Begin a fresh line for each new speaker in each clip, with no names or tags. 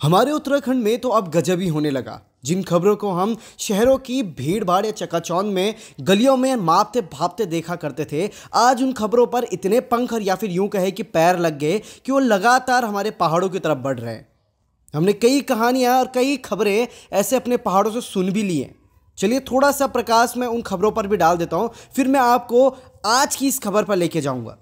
हमारे उत्तराखंड में तो अब गजब ही होने लगा। जिन खबरों को हम शहरों की भीड़ भाड़ या चकाचौंध में गलियों में मापते भापते देखा करते थे, आज उन खबरों पर इतने पंख या फिर यूं कहे कि पैर लग गए कि वो लगातार हमारे पहाड़ों की तरफ बढ़ रहे हैं। हमने कई कहानियां और कई खबरें ऐसे अपने पहाड़ों से सुन भी ली हैं। चलिए थोड़ा सा प्रकाश मैं उन खबरों पर भी डाल देता हूं, फिर मैं आपको आज की इस खबर पर लेके जाऊंगा।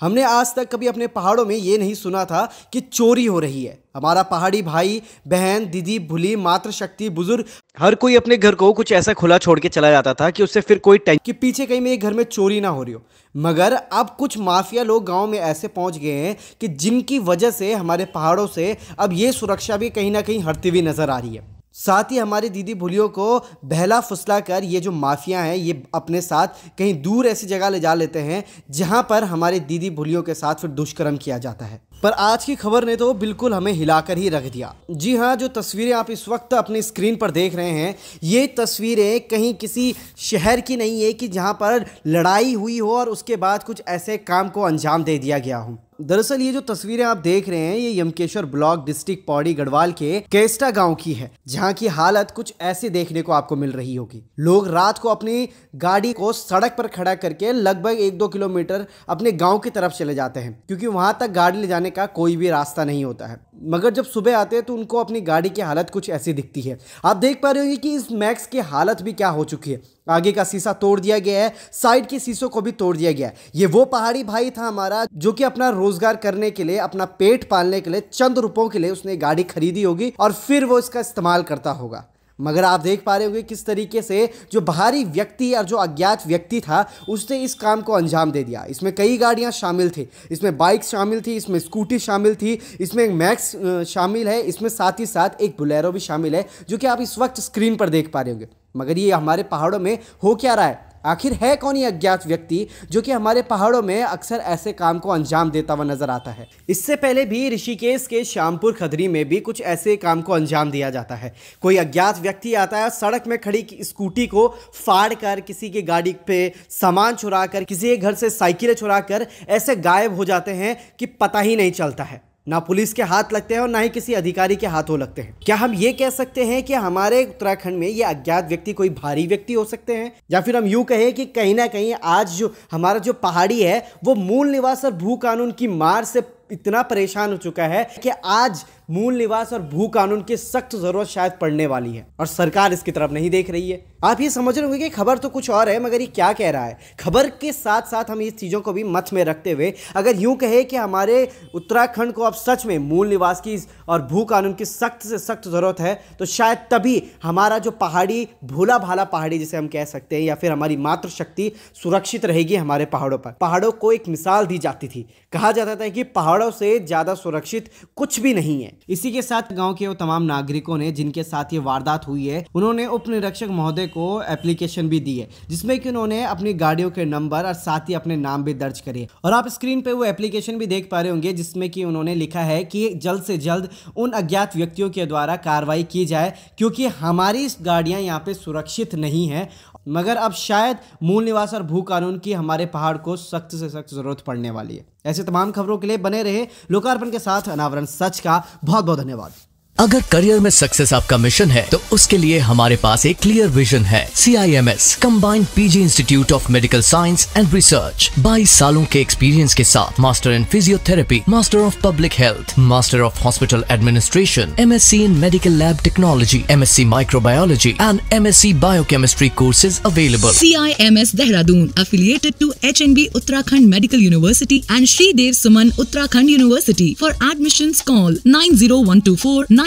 हमने आज तक कभी अपने पहाड़ों में ये नहीं सुना था कि चोरी हो रही है। हमारा पहाड़ी भाई बहन दीदी भूली मातृशक्ति बुजुर्ग हर कोई अपने घर को कुछ ऐसा खुला छोड़ के चला जाता था कि उससे फिर कोई टेंशन कि पीछे कहीं मेरे घर में चोरी ना हो रही हो। मगर अब कुछ माफिया लोग गांव में ऐसे पहुंच गए हैं कि जिनकी वजह से हमारे पहाड़ों से अब ये सुरक्षा भी कहीं ना कहीं हटती हुई नजर आ रही है। साथ ही हमारी दीदी भूलियों को बहला फुसला कर ये जो माफिया हैं ये अपने साथ कहीं दूर ऐसी जगह ले जा लेते हैं जहां पर हमारे दीदी भूलियों के साथ फिर दुष्कर्म किया जाता है। पर आज की खबर ने तो बिल्कुल हमें हिलाकर ही रख दिया। जी हाँ, जो तस्वीरें आप इस वक्त अपनी स्क्रीन पर देख रहे हैं, ये तस्वीरें कहीं किसी शहर की नहीं है कि जहां पर लड़ाई हुई हो और उसके बाद कुछ ऐसे काम को अंजाम दे दिया गया हो। दरअसल ये जो तस्वीरें आप देख रहे हैं ये यमकेश्वर ब्लॉक डिस्ट्रिक्ट पौड़ी गढ़वाल के केस्टा गांव की है, जहां की हालत कुछ ऐसी देखने को आपको मिल रही होगी। लोग रात को अपनी गाड़ी को सड़क पर खड़ा करके लगभग 1-2 किलोमीटर अपने गांव की तरफ चले जाते हैं, क्योंकि वहां तक गाड़ी ले जाने का कोई भी रास्ता नहीं होता है। मगर जब सुबह आते हैं तो उनको अपनी गाड़ी की हालत कुछ ऐसी दिखती है। आप देख पा रहे होंगे कि इस मैक्स की हालत भी क्या हो चुकी है। आगे का शीशा तोड़ दिया गया है, साइड के शीशों को भी तोड़ दिया गया है। ये वो पहाड़ी भाई था हमारा जो कि अपना रोजगार करने के लिए, अपना पेट पालने के लिए, चंद रुपयों के लिए उसने गाड़ी खरीदी होगी और फिर वो इसका इस्तेमाल करता होगा। मगर आप देख पा रहे होंगे किस तरीके से जो बाहरी व्यक्ति और जो अज्ञात व्यक्ति था उसने इस काम को अंजाम दे दिया। इसमें कई गाड़ियां शामिल थी, इसमें बाइक शामिल थी, इसमें स्कूटी शामिल थी, इसमें एक मैक्स शामिल है, इसमें साथ ही साथ एक बोलेरो भी शामिल है जो कि आप इस वक्त स्क्रीन पर देख पा रहे होंगे। मगर ये हमारे पहाड़ों में हो क्या रहा है? आखिर है कौन ये अज्ञात व्यक्ति जो कि हमारे पहाड़ों में अक्सर ऐसे काम को अंजाम देता हुआ नजर आता है? इससे पहले भी ऋषिकेश के श्यामपुर खदरी में भी कुछ ऐसे काम को अंजाम दिया जाता है। कोई अज्ञात व्यक्ति आता है, सड़क में खड़ी स्कूटी को फाड़ कर, किसी की गाड़ी पे सामान चुरा कर, किसी के घर से साइकिलें चुरा कर ऐसे गायब हो जाते हैं कि पता ही नहीं चलता है। ना पुलिस के हाथ लगते हैं और ना ही किसी अधिकारी के हाथों लगते हैं। क्या हम ये कह सकते हैं कि हमारे उत्तराखंड में ये अज्ञात व्यक्ति कोई भारी व्यक्ति हो सकते हैं? या फिर हम यूं कहें कि कहीं ना कहीं आज जो हमारा जो पहाड़ी है वो मूल निवास और भू कानून की मार से इतना परेशान हो चुका है कि आज मूल निवास और भू कानून की सख्त जरूरत शायद पड़ने वाली है और सरकार इसकी तरफ नहीं देख रही है। आप ये समझ रहे होंगे कि खबर तो कुछ और है, मगर ये क्या कह रहा है? खबर के साथ साथ हम इस चीजों को भी मत में रखते हुए अगर यूं कहे कि हमारे उत्तराखंड को अब सच में मूल निवास की और भू कानून की सख्त से सख्त जरूरत है, तो शायद तभी हमारा जो पहाड़ी भोला भाला पहाड़ी जिसे हम कह सकते हैं या फिर हमारी मातृशक्ति सुरक्षित रहेगी हमारे पहाड़ों पर। पहाड़ों को एक मिसाल दी जाती थी, कहा जाता था कि पहाड़ों से ज्यादा सुरक्षित कुछ भी नहीं है। इसी के साथ गांव के वो तमाम नागरिकों ने जिनके साथ ये वारदात हुई है उन्होंने उप निरीक्षक महोदय को एप्लीकेशन भी दी है, जिसमें कि उन्होंने अपनी गाड़ियों के नंबर और साथ ही अपने नाम भी दर्ज करे। और आप स्क्रीन पे वो एप्लीकेशन भी देख पा रहे होंगे जिसमें कि उन्होंने लिखा है कि जल्द से जल्द उन अज्ञात व्यक्तियों के द्वारा कार्रवाई की जाए, क्योंकि हमारी गाड़ियां यहाँ पे सुरक्षित नहीं है। मगर अब शायद मूल निवास और भू कानून की हमारे पहाड़ को सख्त से सख्त जरूरत पड़ने वाली है। ऐसे तमाम खबरों के लिए बने रहे लोकार्पण के साथ अनावरण सच का बहुत बहुत धन्यवाद।
अगर करियर में सक्सेस आपका मिशन है तो उसके लिए हमारे पास एक क्लियर विजन है। CIMS combined PG institute of medical science and research 22 सालों के एक्सपीरियंस के साथ master in physiotherapy, master of public health, master of hospital administration, MSc in medical lab technology, MSc microbiology and MSc biochemistry courses available.
CIMS Dehradun affiliated to HNB Uttarakhand Medical University and Shri Dev Suman Uttarakhand University. For admissions call 90124 9006.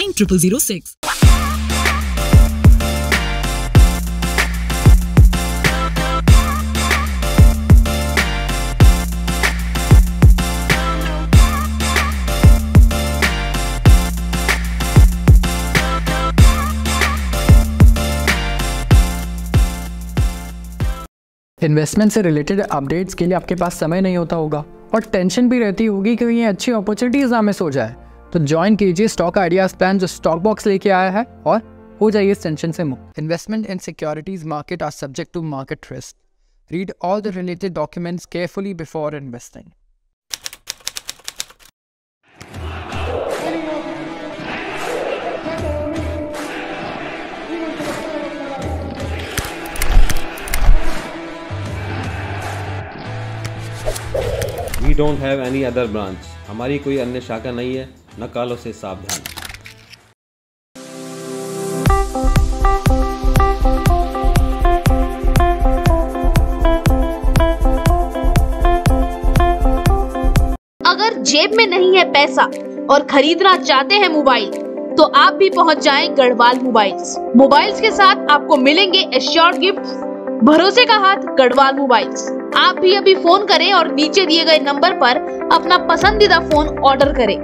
Investment से related updates के लिए आपके पास समय नहीं होता होगा और tension भी रहती होगी कि ये अच्छी अपॉर्चुनिटीज ना मिस हो जाए, तो ज्वाइन कीजिए स्टॉक आइडियाज प्लान जो स्टॉक बॉक्स लेके आया है और हो जाइए इस टेंशन से मुक्त। Investment in securities market are subject to market risk. Read all the related documents carefully before investing.
Don't have any other branch. हमारी कोई अन्य शाखा नहीं है, नकालों से सावधान।
अगर जेब में नहीं है पैसा और खरीदना चाहते हैं मोबाइल, तो आप भी पहुंच जाएं गढ़वाल मोबाइल्स। मोबाइल्स के साथ आपको मिलेंगे एश्योर्ड गिफ्ट्स। भरोसे का हाथ गढ़वाल मोबाइल्स। आप भी अभी फोन करें और नीचे दिए गए नंबर पर अपना पसंदीदा फोन ऑर्डर करें।